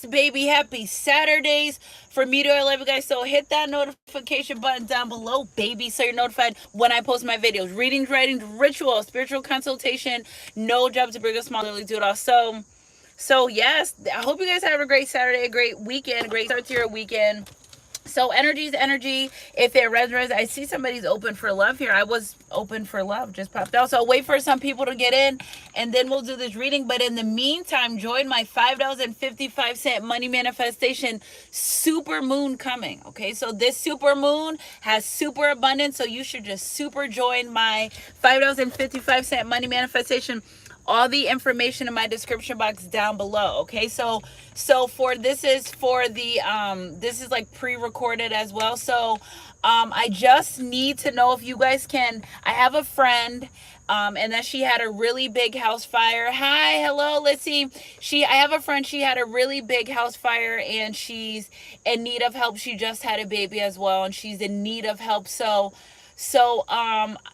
baby. Happy Saturdays for me to I love you guys. So hit that notification button down below, baby, so you're notified when I post my videos. Readings, writings, ritual, spiritual consultation, no job to bring a small, literally do it all. So yes, I hope you guys have a great Saturday, a great weekend, a great start to your weekend. So energy is energy. If it resonates, I see somebody's open for love here. I was open for love, just popped out. So I'll wait for some people to get in and then we'll do this reading. But in the meantime, join my $5.55 money manifestation super moon coming. Okay, so this super moon has super abundance. So you should just super join my $5.55 money manifestation. All the information in my description box down below. Okay, so for this is for the this is like pre-recorded as well. So I just need to know if you guys can. I have a friend and that she had a really big house fire. Hi, hello, let's see. I have a friend, she had a really big house fire and she's in need of help. She just had a baby as well and she's in need of help. So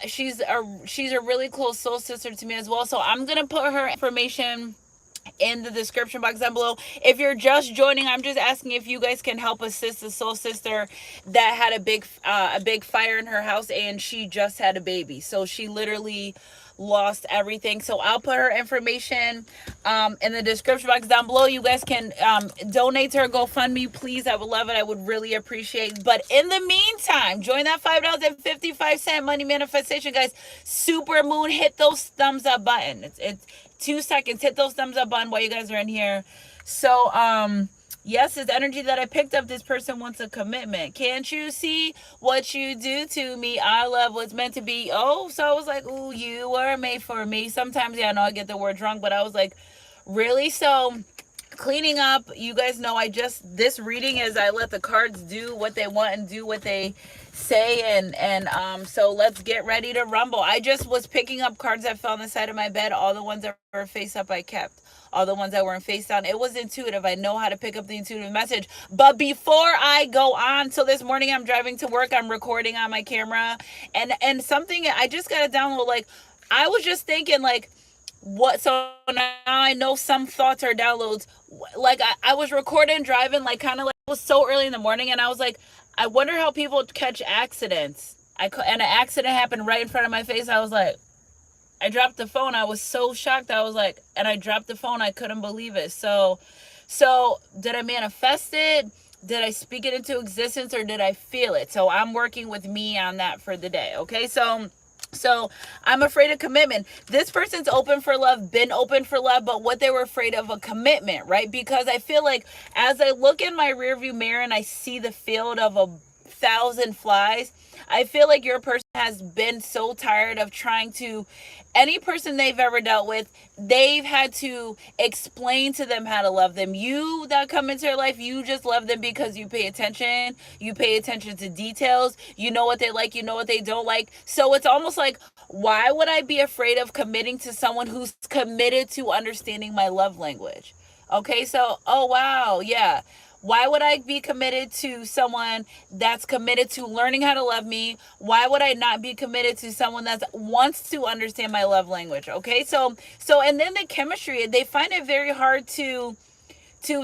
she's a really close soul sister to me as well. So I'm gonna put her information in the description box down below. If you're just joining, I'm just asking if you guys can help assist a soul sister that had a big fire in her house and she just had a baby. So she literally lost everything. So I'll put her information in the description box down below. You guys can donate to her GoFundMe, please. I would love it. I would really appreciate it. But in the meantime, join that $5.55 money manifestation, guys. Super moon, hit those thumbs up button. It's 2 seconds. Hit those thumbs up button while you guys are in here. So yes, it's energy that I picked up. This person wants a commitment. Can't you see what you do to me? I love what's meant to be. Oh, so I was like, ooh, you were made for me. Sometimes, yeah, I know I get the word wrong, but I was like, really? So cleaning up, you guys know this reading is I let the cards do what they want and do what they say, and so let's get ready to rumble. I just was picking up cards that fell on the side of my bed. All the ones that were face up I kept. All the ones that weren't face down, it was intuitive. I know how to pick up the intuitive message. But before I go on, so this morning I'm driving to work, I'm recording on my camera, and something I just got to download, like I was just thinking like, what, so now I know some thoughts are downloads. Like I was recording driving, like kind of like it was so early in the morning, and I was like, I wonder how people catch accidents. And an accident happened right in front of my face. I was like, I dropped the phone. I was so shocked. I was like, and I dropped the phone. I couldn't believe it. So did I manifest it? Did I speak it into existence, or did I feel it? So I'm working with me on that for the day. Okay, so I'm afraid of commitment. This person's open for love, been open for love, but what they were afraid of a commitment, right? Because I feel like as I look in my rearview mirror and I see the field of 1,000 flies, I feel like your person has been so tired of trying to, any person they've ever dealt with, they've had to explain to them how to love them. You that come into your life, you just love them because you pay attention. You pay attention to details. You know what they like. You know what they don't like. So it's almost like, why would I be afraid of committing to someone who's committed to understanding my love language? Okay, so, oh wow, yeah. Why would I be committed to someone that's committed to learning how to love me? Why would I not be committed to someone that wants to understand my love language? Okay, so and then the chemistry, they find it very hard to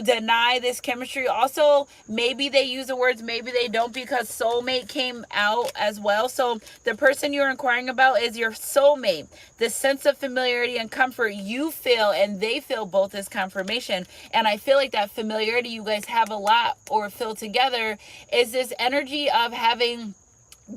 deny this chemistry. Also, maybe they use the words, maybe they don't, because soulmate came out as well. So the person you're inquiring about is your soulmate. The sense of familiarity and comfort you feel and they feel both is confirmation. And I feel like that familiarity you guys have a lot or feel together is this energy of having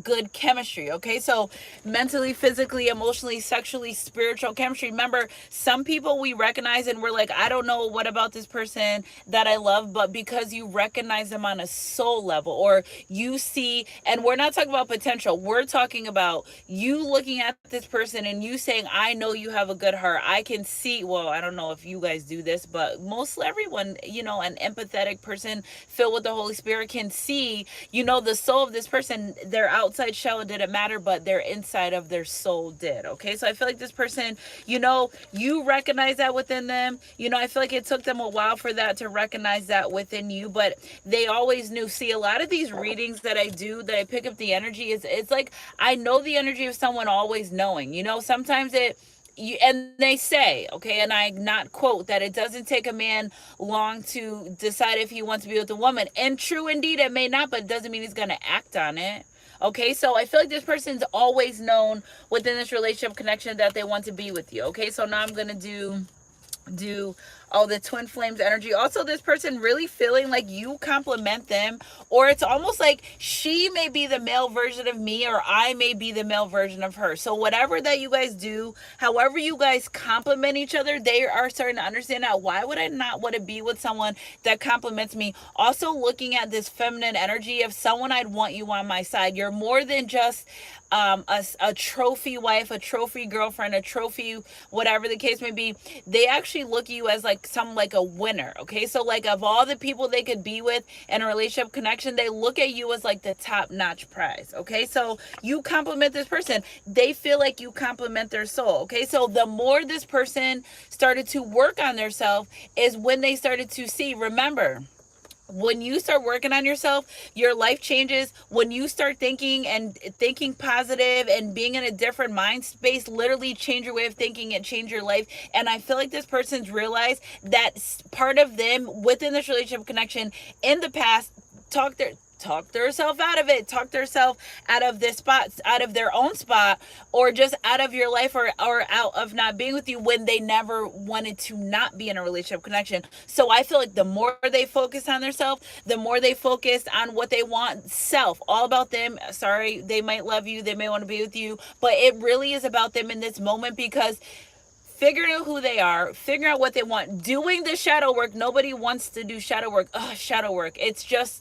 good chemistry. Okay, so mentally, physically, emotionally, sexually, spiritual chemistry. Remember, some people we recognize and we're like, I don't know what about this person that I love, but because you recognize them on a soul level, or you see, and we're not talking about potential, we're talking about you looking at this person and you saying, I know you have a good heart. I can see, well, I don't know if you guys do this, but mostly everyone, an empathetic person filled with the Holy Spirit can see, the soul of this person. Their outside shell didn't matter, but their inside of their soul did. Okay, so I feel like this person, you recognize that within them. I feel like it took them a while for that to recognize that within you, but they always knew. See, a lot of these readings that I do, that I pick up the energy, it's like I know the energy of someone always knowing. Sometimes and they say, okay, and I not quote, that it doesn't take a man long to decide if he wants to be with a woman. And true indeed, it may not, but it doesn't mean he's going to act on it. Okay, so I feel like this person's always known within this relationship connection that they want to be with you. Okay, so now I'm going to do all the twin flames energy. Also, this person really feeling like you compliment them, or it's almost like she may be the male version of me, or I may be the male version of her. So whatever that you guys do, however you guys compliment each other, they are starting to understand that. Why would I not want to be with someone that compliments me? Also looking at this feminine energy of someone, I'd want you on my side. You're more than just a trophy wife, a trophy girlfriend, a trophy whatever the case may be. They actually look at you as like a winner. Okay, so like of all the people they could be with in a relationship connection, they look at you as like the top notch prize. Okay, so you compliment this person, they feel like you compliment their soul. Okay, so the more this person started to work on their self is when they started to see, remember, when you start working on yourself, your life changes. When you start thinking positive and being in a different mind space, literally change your way of thinking and change your life. And I feel like this person's realized that part of them within this relationship connection in the past talked themselves out of it, talk themselves out of this spot, out of their own spot, or just out of your life, or out of not being with you when they never wanted to not be in a relationship connection. So I feel like the more they focus on themselves, the more they focus on what they want, self, all about them. Sorry, they might love you, they may want to be with you, but it really is about them in this moment, because figuring out who they are, figuring out what they want, doing the shadow work. Nobody wants to do shadow work. Shadow work. It's just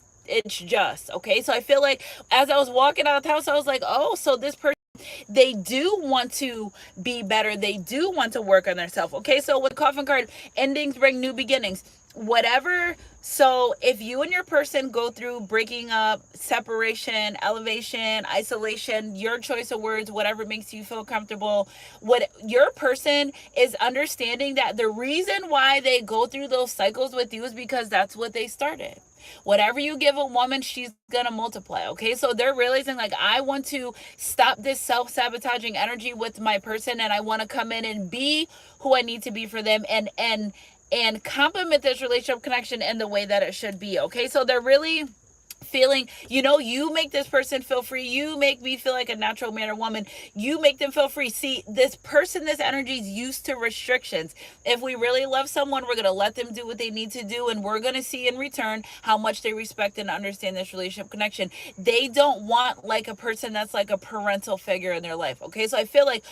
okay. So I feel like as I was walking out of the house, I was like, oh, so this person, they do want to be better, they do want to work on themselves. Okay, so with Coffin card, endings bring new beginnings, whatever. So if you and your person go through breaking up, separation, elevation, isolation, your choice of words, whatever makes you feel comfortable, what your person is understanding that the reason why they go through those cycles with you is because that's what they started. Whatever you give a woman, she's gonna multiply. Okay, so they're realizing like, I want to stop this self-sabotaging energy with my person, and I want to come in and be who I need to be for them, and complement this relationship connection in the way that it should be. Okay, so they're really feeling, you make this person feel free, you make me feel like a natural man or woman, you make them feel free. See, this person, this energy is used to restrictions. If we really love someone, we're going to let them do what they need to do, and we're going to see in return how much they respect and understand this relationship connection. They don't want like a person that's like a parental figure in their life. Okay, so I feel like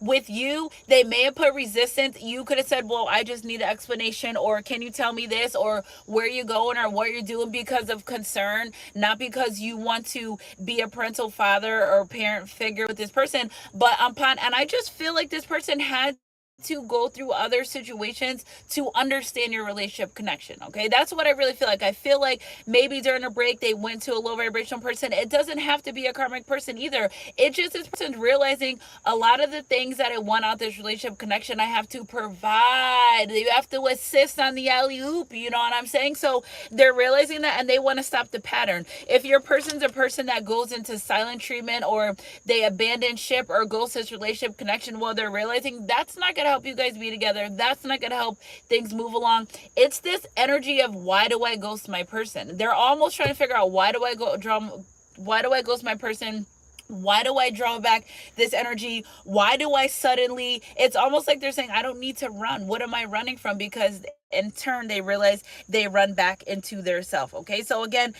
with you, they may have put resistance. You could have said, well, I just need an explanation, or can you tell me this, or where you going, or what you're doing, because of concern, not because you want to be a parental father or parent figure with this person. But and I just feel like this person had to go through other situations to understand your relationship connection. Okay, that's what I really feel like. I feel like maybe during a break they went to a low vibrational person. It doesn't have to be a karmic person either. It's just this person's realizing a lot of the things that I want out this relationship connection, I have to provide. You have to assist on the alley-oop, you know what I'm saying? So they're realizing that, and they want to stop the pattern. If your person's a person that goes into silent treatment, or they abandon ship, or goes to this relationship connection, well, they're realizing that's not going to help you guys be together. That's not going to help things move along. It's this energy of, why do I ghost my person? They're almost trying to figure out, why do I ghost my person? Why do I draw back this energy? Why do I suddenly, it's almost like they're saying, I don't need to run. What am I running from? Because in turn, they realize they run back into their self. Okay, so again,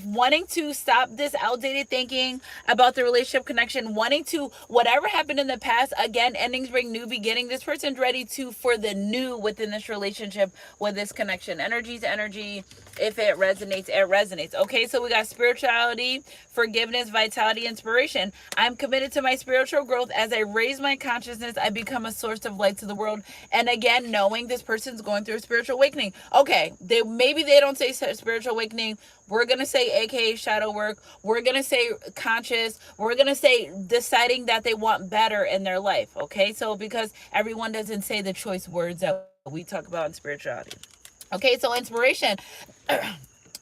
wanting to stop this outdated thinking about the relationship connection, wanting to, whatever happened in the past, again, endings bring new beginning. This person's ready for the new within this relationship with this connection. Energy's energy. If it resonates, it resonates. Okay, so we got spirituality, forgiveness, vitality, inspiration. I'm committed to my spiritual growth. As I raise my consciousness, I become a source of light to the world. And again, knowing this person's going through a spiritual awakening. Okay, maybe they don't say spiritual awakening. We're going to say AKA shadow work. We're going to say conscious. We're going to say deciding that they want better in their life. Okay, so because everyone doesn't say the choice words that we talk about in spirituality. Okay, so inspiration.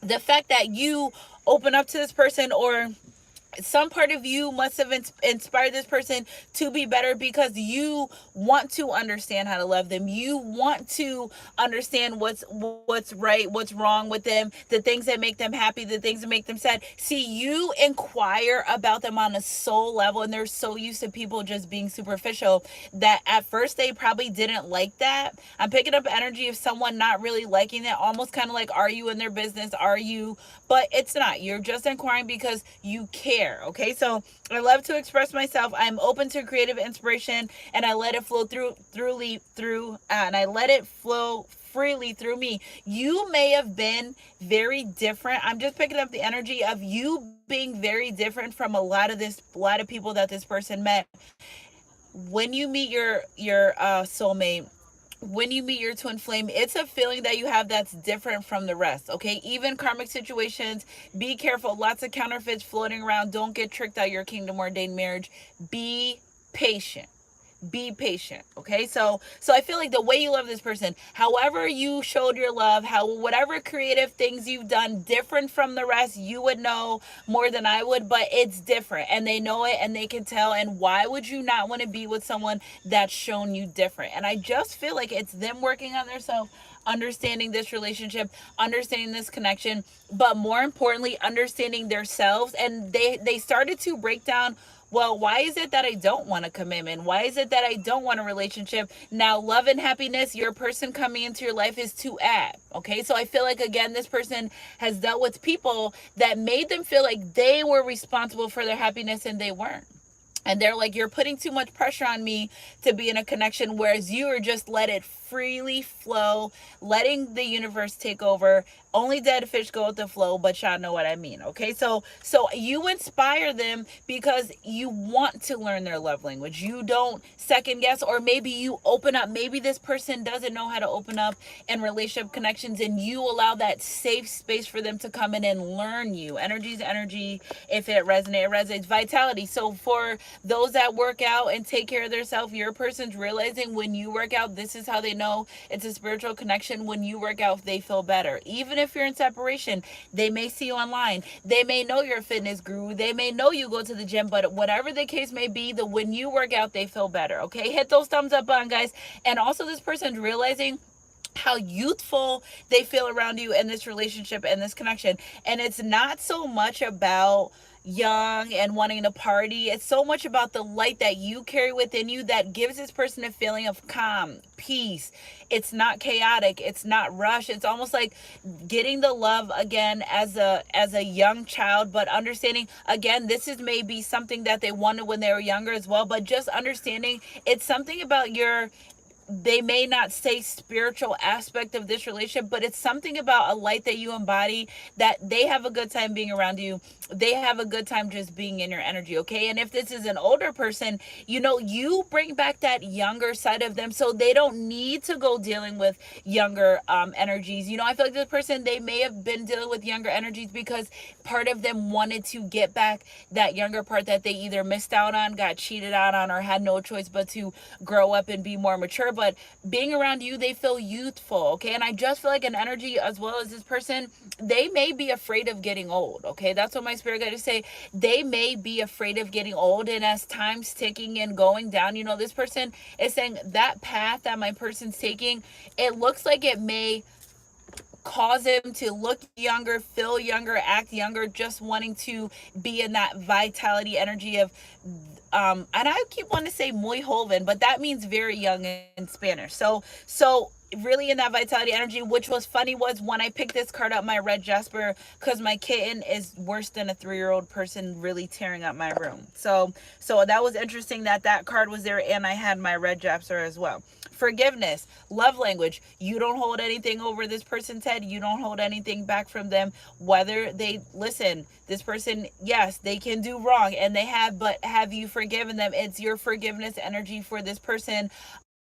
The fact that you open up to this person, or some part of you must have inspired this person to be better, because you want to understand how to love them. You want to understand what's right, what's wrong with them, the things that make them happy, the things that make them sad. See, you inquire about them on a soul level, and they're so used to people just being superficial that at first they probably didn't like that. I'm picking up energy of someone not really liking that, almost kind of like, are you in their business? Are you? But it's not. You're just inquiring because you care. Okay, so I love to express myself. I'm open to creative inspiration, and I let it flow and I let it flow freely through me. You may have been very different. I'm just picking up the energy of you being very different from a lot of people that this person met. When you meet your soulmate, when you meet your twin flame, it's a feeling that you have that's different from the rest. Okay, even karmic situations, be careful. Lots of counterfeits floating around. Don't get tricked out your kingdom ordained marriage. Be patient. Be patient. Okay, so I feel like the way you love this person, however you showed your love, whatever creative things you've done different from the rest, you would know more than I would, but it's different, and they know it, and they can tell. And why would you not want to be with someone that's shown you different? And I just feel like it's them working on themselves, understanding this relationship, understanding this connection, but more importantly, understanding themselves. And they started to break down, well, why is it that I don't want a commitment? Why is it that I don't want a relationship? Now, love and happiness, your person coming into your life is to add. Okay, so I feel like, again, this person has dealt with people that made them feel like they were responsible for their happiness, and they weren't. And they're like, you're putting too much pressure on me to be in a connection, whereas you are just let it freely flow, letting the universe take over. Only dead fish go with the flow, but y'all know what I mean. Okay, so you inspire them because you want to learn their love language. You don't second guess, or maybe you open up. Maybe this person doesn't know how to open up in relationship connections, and you allow that safe space for them to come in and learn you. Energy's energy. If it resonates. Vitality. So for those that work out and take care of themselves, your person's realizing when you work out, this is how they know it's a spiritual connection. When you work out, they feel better. Even if you're in separation, they may see you online. They may know you're a fitness guru. They may know you go to the gym, but whatever the case may be, when you work out, they feel better. Okay, hit those thumbs up button, guys. And also, this person's realizing how youthful they feel around you in this relationship and this connection. And it's not so much about young and wanting to party. It's so much about the light that you carry within you that gives this person a feeling of calm, peace. It's not chaotic. It's not rush. It's almost like getting the love again as a young child, but understanding, again, this is maybe something that they wanted when they were younger as well, but just understanding it's something about they may not say spiritual aspect of this relationship, but it's something about a light that you embody, that they have a good time being around you. They have a good time just being in your energy. Okay, and if this is an older person, you bring back that younger side of them, so they don't need to go dealing with younger energies. I feel like this person, they may have been dealing with younger energies because part of them wanted to get back that younger part that they either missed out on, got cheated out on, or had no choice but to grow up and be more mature. But being around you, they feel youthful. Okay, and I just feel like an energy, as well as this person, they may be afraid of getting old. Okay, that's what my spirit guide is say. They may be afraid of getting old, and as time's ticking and going down, this person is saying that path that my person's taking, it looks like it may cause him to look younger, feel younger, act younger, just wanting to be in that vitality energy of and I keep wanting to say muy joven, but that means very young in Spanish. So really in that vitality energy. Which was funny was when I picked this card up, my red jasper, because my kitten is worse than a 3-year-old person really tearing up my room. So that was interesting that card was there, and I had my red jasper as well. Forgiveness, love language. You don't hold anything over this person's head. You don't hold anything back from them. Whether they listen, this person, yes, they can do wrong, and they have, but have you forgiven them? It's your forgiveness energy for this person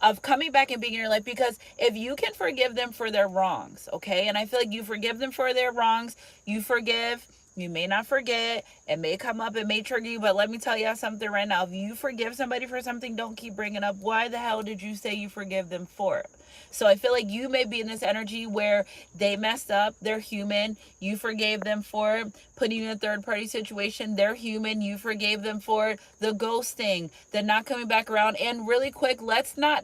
of coming back and being in your life, because if you can forgive them for their wrongs, okay, and I feel like you forgive them for their wrongs, you forgive, you may not forget, it may come up, it may trigger you, but let me tell you something right now. If you forgive somebody for something, don't keep bringing up, why the hell did you say you forgive them for it? So I feel like you may be in this energy where they messed up, they're human, you forgave them for it, putting you in a third party situation, they're human, you forgave them for it, the ghosting, the not coming back around. And really quick, let's not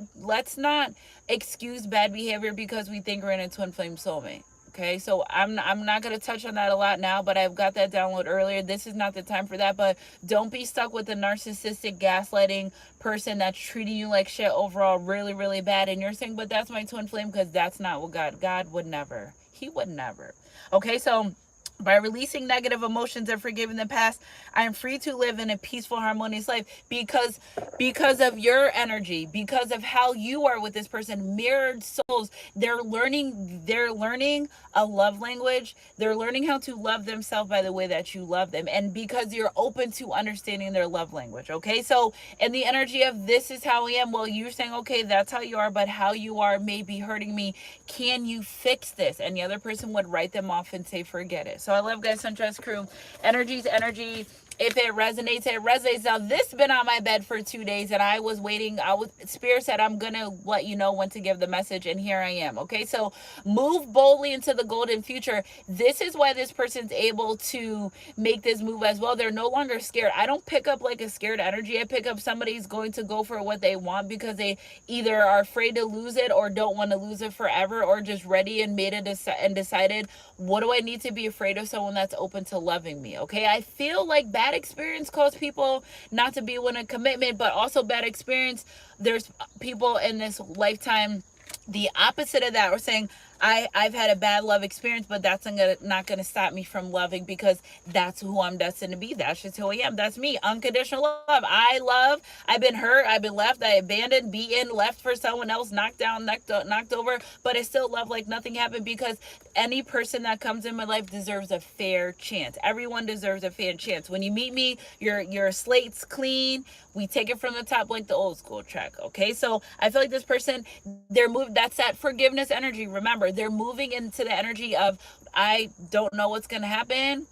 excuse bad behavior because we think we're in a twin flame soulmate. Okay, so I'm not going to touch on that a lot now, but I've got that download earlier. This is not the time for that, but don't be stuck with the narcissistic gaslighting person that's treating you like shit overall really, really bad. And you're saying, but that's my twin flame, because that's not what God would never. He would never. Okay, so by releasing negative emotions and forgiving the past, I am free to live in a peaceful, harmonious life because of your energy, because of how you are with this person. Mirrored souls, they're learning a love language. They're learning how to love themselves by the way that you love them, and because you're open to understanding their love language. Okay, so in the energy of this is how I am, well, you're saying, okay, that's how you are, but how you are may be hurting me. Can you fix this? And the other person would write them off and say, forget it. So I love, guys, Suntrust Crew. Energy's energy. If it resonates, it resonates. Now, this been on my bed for 2 days, and I was waiting. Spirit said, I'm going to let you know when to give the message, and here I am. Okay, so move boldly into the golden future. This is why this person's able to make this move as well. They're no longer scared. I don't pick up like a scared energy. I pick up somebody's going to go for what they want because they either are afraid to lose it or don't want to lose it forever, or just ready and made it and decided, what do I need to be afraid of? Someone that's open to loving me. Okay, I feel like bad experience cause people not to be in a commitment, but also bad experience, there's people in this lifetime, the opposite of that, we're saying, I've had a bad love experience, but that's not gonna stop me from loving, because that's who I'm destined to be. That's just who I am. That's me. Unconditional love. I love. I've been hurt. I've been left. I abandoned, beaten, left for someone else, knocked down, knocked over, but I still love like nothing happened, because any person that comes in my life deserves a fair chance. Everyone deserves a fair chance. When you meet me, your slate's clean. We take it from the top like the old school track. Okay, so I feel like this person, they're moved. That's that forgiveness energy. Remember, they're moving into the energy of, I don't know what's gonna happen.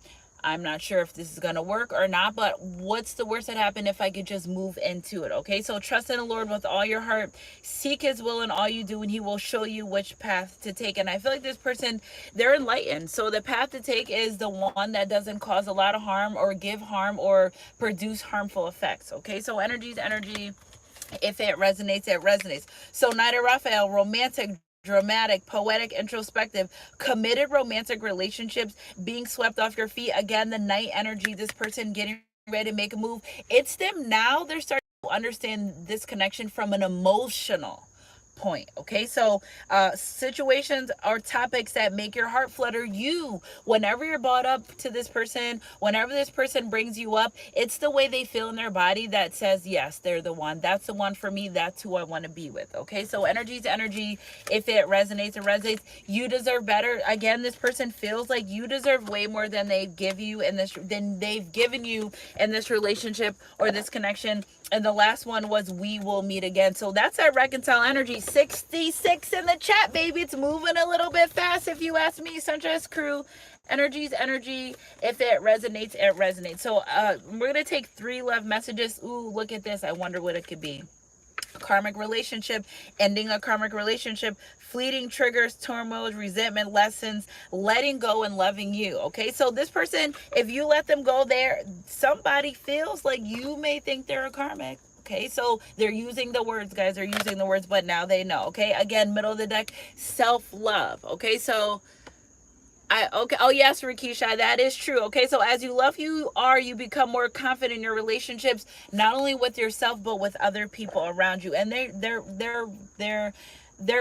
I'm not sure if this is going to work or not, but what's the worst that happened if I could just move into it? Okay, so trust in the Lord with all your heart. Seek his will in all you do, and he will show you which path to take. And I feel like this person, they're enlightened. So the path to take is the one that doesn't cause a lot of harm or give harm or produce harmful effects. Okay, so energy is energy. If it resonates, it resonates. So Knight of Raphael, romantic, dramatic, poetic, introspective, committed romantic relationships, being swept off your feet. Again, the Knight energy, this person getting ready to make a move. It's them now. They're starting to understand this connection from an emotional point. Okay, so situations or topics that make your heart flutter, whenever you're brought up to this person, whenever this person brings you up, it's the way they feel in their body that says, yes, they're the one. That's the one for me. That's who I want to be with. Okay, so energy's energy. If it resonates, it resonates. You deserve better. Again, this person feels like you deserve way more than they've given you in this relationship or this connection. And the last one was, we will meet again. So that's our reconcile energy. 66 in the chat, baby. It's moving a little bit fast, if you ask me. Suntrust Crew. Energy's energy. If it resonates, it resonates. So we're going to take 3 love messages. Ooh, look at this. I wonder what it could be. Karmic relationship, ending a karmic relationship, fleeting triggers, turmoil, resentment, lessons, letting go and loving you. Okay, so this person, if you let them go there, somebody feels like you may think they're a karmic. Okay, so they're using the words, guys. They're using the words, but now they know. Okay, again, middle of the deck, self-love. Okay, so okay. Oh yes, Rakisha, that is true. Okay, so as you love who you are, you become more confident in your relationships, not only with yourself but with other people around you, and they're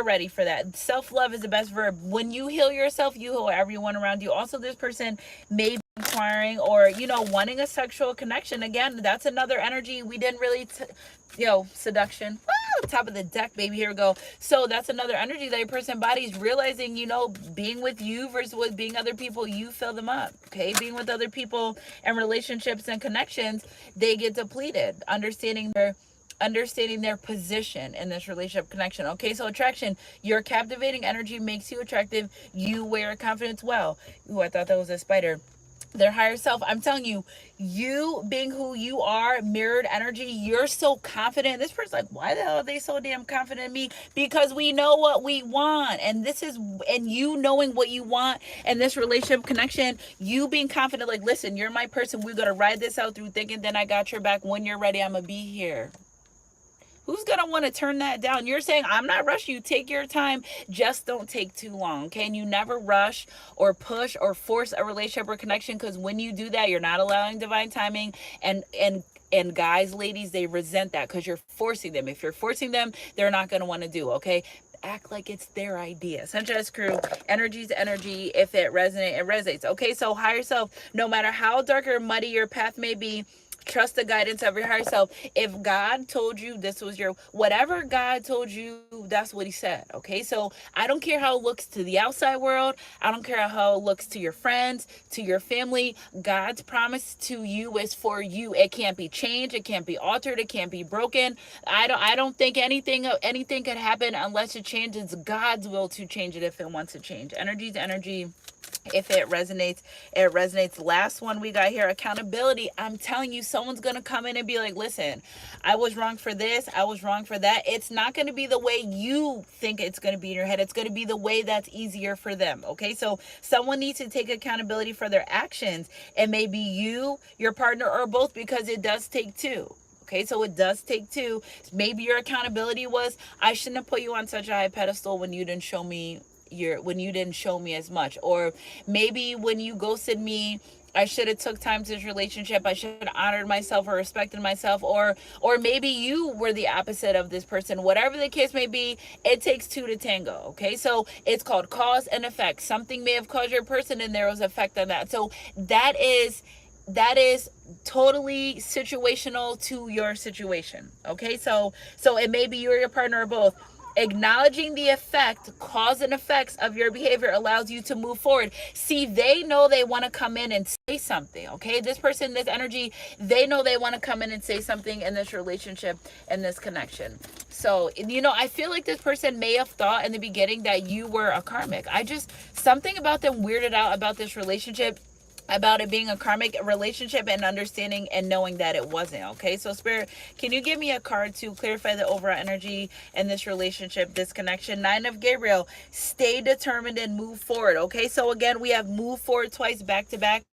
ready for that. Self-love is the best verb. When you heal yourself, you heal everyone around you. Also, this person may be inquiring or wanting a sexual connection. Again, that's another energy we didn't really seduction. Woo! Top of the deck, baby. Here we go. So that's another energy that your person embodies, realizing, being with you versus with being other people, you fill them up. Okay, being with other people and relationships and connections, they get depleted. Understanding their position in this relationship connection. Okay, so attraction, your captivating energy makes you attractive. You wear confidence well. Ooh, I thought that was a spider. their higher self. I'm telling you, you being who you are, mirrored energy, you're so confident. This person's like, why the hell are they so damn confident in me? Because we know what we want. And this is, and you knowing what you want and this relationship connection, you being confident, like, listen, you're my person. We're going to ride this out through thick and then I got your back. When you're ready, I'm going to be here. Who's going to want to turn that down? You're saying, I'm not rushing you. Take your time. Just don't take too long. Okay. And you never rush or push or force a relationship or connection, because when you do that, you're not allowing divine timing. And guys, ladies, they resent that because you're forcing them. If you're forcing them, they're not going to want to do. Okay. Act like it's their idea. Sunshine Crew, energy's energy. If it resonates, it resonates. Okay. So higher self, no matter how dark or muddy your path may be, trust the guidance of your higher self. If God told you this was your, whatever God told you, that's what he said. Okay. So I don't care how it looks to the outside world. I don't care how it looks to your friends, to your family. God's promise to you is for you. It can't be changed. It can't be altered. It can't be broken. I don't think anything could happen unless it changes. God's will to change it if it wants to change. Energy's energy. If it resonates, it resonates. Last one we got here, accountability. I'm telling you, someone's going to come in and be like, listen, I was wrong for this. I was wrong for that. It's not going to be the way you think it's going to be in your head. It's going to be the way that's easier for them. Okay. So someone needs to take accountability for their actions. It may be you, your partner, or both, because it does take two. Okay, so it does take two. Maybe your accountability was, I shouldn't have put you on such a high pedestal when you didn't show me as much. Or maybe when you ghosted me, I should have took time to this relationship. I should have honored myself or respected myself. Or maybe you were the opposite of this person. Whatever the case may be, it takes two to tango. Okay, so it's called cause and effect. Something may have caused your person and there was effect on that. So that is totally situational to your situation. Okay, so it may be you or your partner or both. Acknowledging the effect, cause and effects of your behavior allows you to move forward. See, they know they want to come in and say something. Okay, this person, this energy, they know they want to come in and say something in this relationship and this connection. So, I feel like this person may have thought in the beginning that you were a karmic. Something about them weirded out about this relationship, about it being a karmic relationship, and understanding and knowing that it wasn't. Okay, so Spirit, can you give me a card to clarify the overall energy in this relationship, this connection? Nine of Gabriel, stay determined and move forward. Okay, so again, we have move forward twice back to back.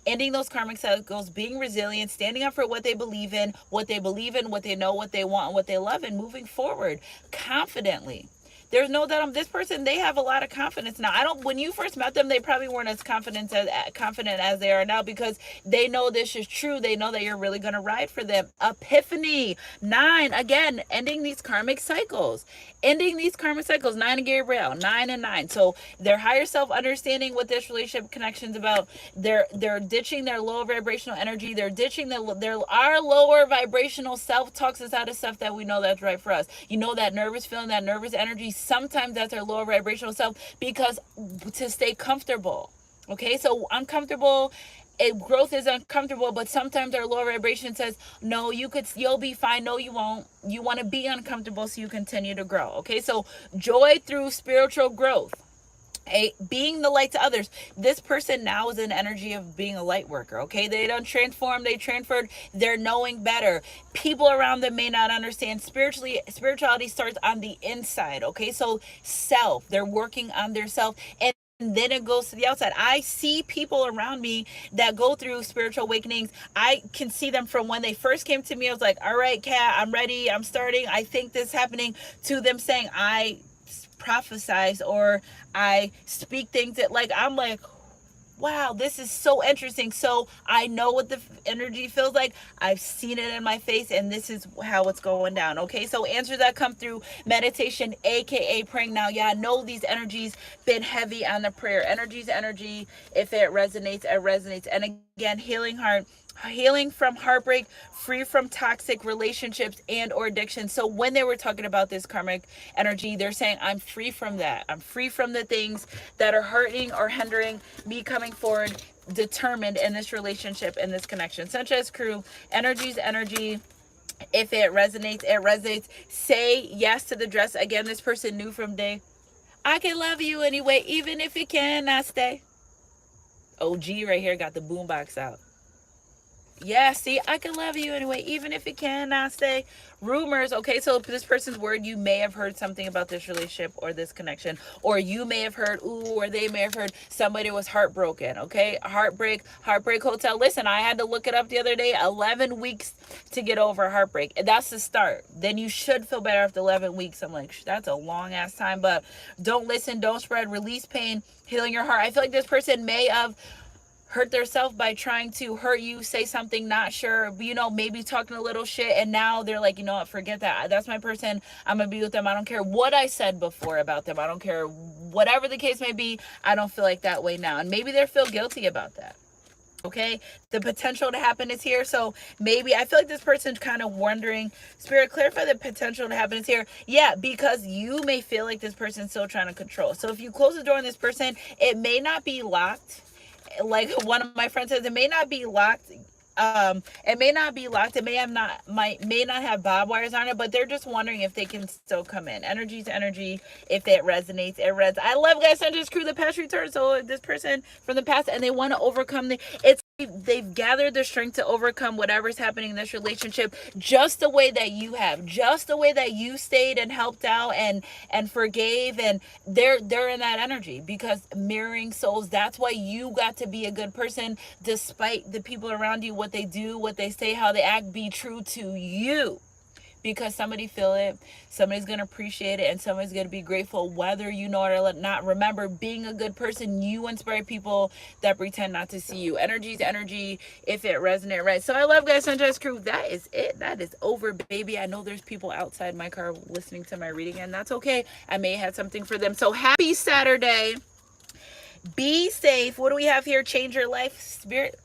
Ending those karmic cycles, being resilient, standing up for what they believe in, what they know, what they want, and what they love, and moving forward confidently. There's no doubt this person, they have a lot of confidence now. When you first met them, they probably weren't as confident as they are now, because they know this is true. They know that you're really going to ride for them. Epiphany. 9, again, ending these karmic cycles. 9 of Gabriel, 9 and 9. So their higher self, understanding what this relationship connection is about. They're ditching their lower vibrational energy. They're ditching our lower vibrational self talks us out of stuff that we know that's right for us. That nervous feeling, that nervous energy, sometimes that's our lower vibrational self, because to stay comfortable. Okay, so uncomfortable, growth is uncomfortable, but sometimes our lower vibration says, no, you'll be fine. No, you won't. You want to be uncomfortable so you continue to grow. Okay, so joy through spiritual growth. Being the light to others. This person now is in energy of being a light worker. Okay, they don't transform, they transferred, they're knowing better. People around them may not understand. Spirituality starts on the inside. Okay, so they're working on their self, and then it goes to the outside. I see people around me that go through spiritual awakenings. I can see them from when they first came to me. I was like, all right, Kat, I'm ready, I'm starting, I think this is happening, to them saying, I prophesize, or I speak things that, I'm like, wow, this is so interesting. So I know what the energy feels like. I've seen it in my face, and this is how it's going down. Okay, so answers that come through meditation, aka praying. Now, yeah, I know these energies been heavy on the prayer. Energy's energy. If it resonates, it resonates. And again, healing from heartbreak, free from toxic relationships and or addiction. So when they were talking about this karmic energy, they're saying, I'm free from that. I'm free from the things that are hurting or hindering me coming forward, determined in this relationship, in this connection. Sunshine Crew, energy's energy. If it resonates, it resonates. Say yes to the dress. Again, this person knew from day, I can love you anyway, even if you cannot stay. OG right here got the boombox out. Yeah, see, I can love you anyway, even if it cannot stay. Rumors, okay, so this person's word, you may have heard something about this relationship or this connection, or you may have heard, or they may have heard somebody was heartbroken, okay? Heartbreak hotel. Listen, I had to look it up the other day, 11 weeks to get over heartbreak. That's the start. Then you should feel better after 11 weeks. I'm like, that's a long ass time, but don't listen, don't spread, release pain, healing your heart. I feel like this person may have hurt themselves by trying to hurt you, say something not sure, maybe talking a little shit, and now they're like, you know what, forget that. That's my person. I'm gonna be with them. I don't care what I said before about them. I don't care whatever the case may be. I don't feel like that way now. And maybe they feel guilty about that. Okay, the potential to happen is here. So maybe I feel like this person's kind of wondering, Spirit, clarify the potential to happen is here. Yeah, because you may feel like this person's still trying to control. So if you close the door on this person, it may not be locked. Like one of my friends says, it may not be locked. It may not be locked. It may not have barbed wires on it, but they're just wondering if they can still come in. Energy to energy. If it resonates, it resonates. I love guys send this crew the past return. So this person from the past, and they want to overcome they've gathered the strength to overcome whatever's happening in this relationship, just the way that you have, just the way that you stayed and helped out and forgave, and they're in that energy, because mirroring souls, that's why you got to be a good person despite the people around you, what they do, what they say, how they act. Be true to you, because somebody feel it, somebody's going to appreciate it, and somebody's going to be grateful whether you know it or not. Remember, being a good person, you inspire people that pretend not to see you. Energy to energy, if it resonates, right? So I love guys, Sunrise Crew. That is it. That is over, baby. I know there's people outside my car listening to my reading, and that's okay. I may have something for them. So happy Saturday. Be safe. What do we have here? Change your life. Spirit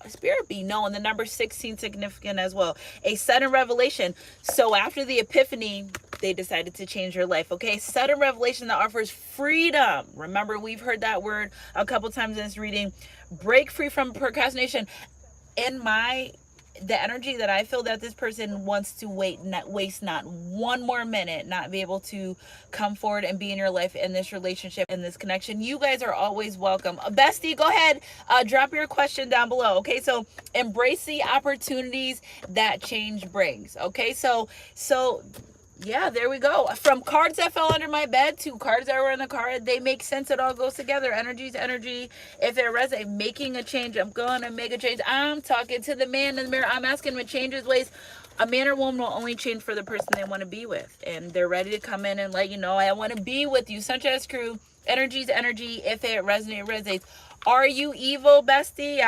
be known. The number 16 significant as well. A sudden revelation. So after the epiphany, they decided to change your life. Okay. Sudden revelation that offers freedom. Remember, we've heard that word a couple times in this reading. Break free from procrastination. The energy that I feel that this person wants to waste not one more minute, not be able to come forward and be in your life, in this relationship, in this connection. You guys are always welcome. Bestie, go ahead, drop your question down below. Okay, so embrace the opportunities that change brings. Okay, so yeah, there we go. From cards that fell under my bed to cards that were in the card, they make sense. It all goes together. Energy to energy. If it resonates, making a change, I'm going to make a change. I'm talking to the man in the mirror. I'm asking him to change his ways. A man or woman will only change for the person they want to be with. And they're ready to come in and let you know, I want to be with you. Sunrise Crew, energy to energy. If it resonates, it resonates. Are you evil, bestie?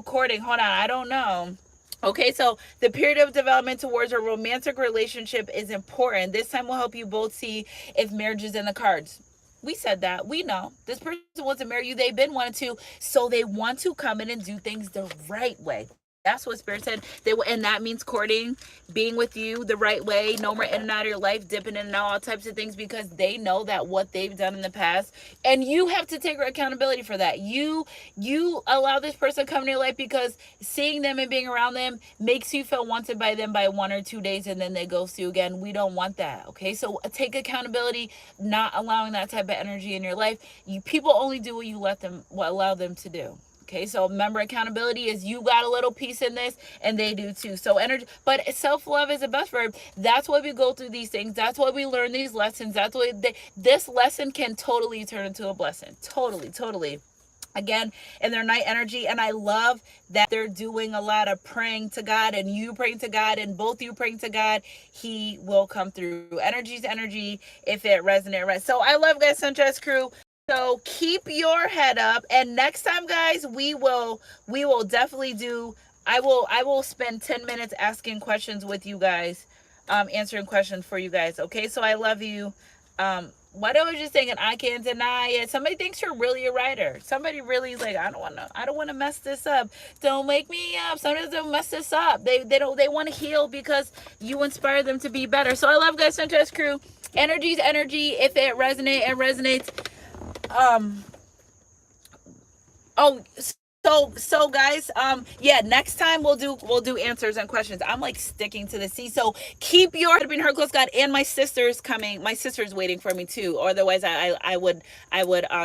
Courting. Hold on. I don't know. Okay, so the period of development towards a romantic relationship is important. This time will help you both see if marriage is in the cards. We said that. We know. This person wants to marry you. They've been wanting to. So they want to come in and do things the right way. That's what Spirit said. And that means courting, being with you the right way, no more in and out of your life, dipping in and out, all types of things, because they know that what they've done in the past, and you have to take accountability for that. You allow this person to come in your life because seeing them and being around them makes you feel wanted by them by 1 or 2 days, and then they ghost you again. We don't want that. Okay, so take accountability, not allowing that type of energy in your life. People only do what allow them to do. Okay, so remember, accountability is you got a little piece in this, and they do too. So energy, but self-love is a best verb. That's why we go through these things. That's why we learn these lessons. That's why this lesson can totally turn into a blessing. Totally. Again, in their night energy. And I love that they're doing a lot of praying to God, and you praying to God, and both you praying to God. He will come through. Energy to energy, if it resonates, right? So I love guys, Sunrise Crew. So keep your head up, and next time, guys, we will definitely do. I will spend 10 minutes asking questions with you guys, answering questions for you guys. Okay, so I love you. What I was just thinking, I can't deny it. Somebody thinks you're really a writer. Somebody really is like, I don't want to mess this up. Don't wake me up. Sometimes don't mess this up. They want to heal because you inspire them to be better. So I love guys, Sunrise Crew. Energy's energy. If it resonates, it resonates. So guys, yeah, next time we'll do answers and questions. I'm like sticking to the C. So keep your head between her close, God. And my sister's coming. My sister's waiting for me too. Or otherwise, I would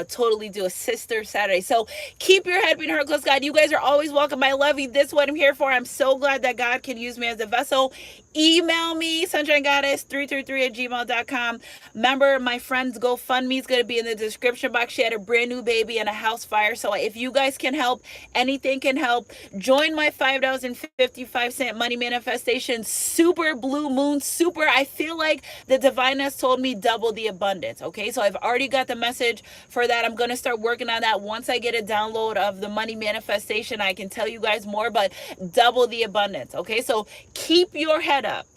totally do a sister Saturday. So keep your head between her close, God. You guys are always welcome. I love you. This is what I'm here for. I'm so glad that God can use me as a vessel. Email me, sunshinegoddess333@gmail.com. Remember, my friend's GoFundMe is going to be in the description box. She had a brand new baby and a house fire. So if you guys can help, anything can help. Join my $5.55 money manifestation super blue moon super. I feel like the divine has told me double the abundance. Okay, so I've already got the message for that. I'm going to start working on that. Once I get a download of the money manifestation, I can tell you guys more, but double the abundance. Okay, so keep your head up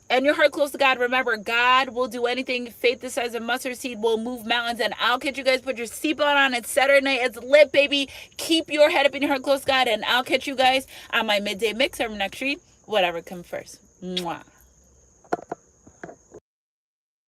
and your heart close to God. Remember, God will do anything. Faith the size of mustard seed will move mountains. And I'll catch you guys. Put your seatbelt on. It's Saturday night. It's lit, baby. Keep your head up and your heart close to God. And I'll catch you guys on my midday mix or next street. Whatever comes first. Mwah.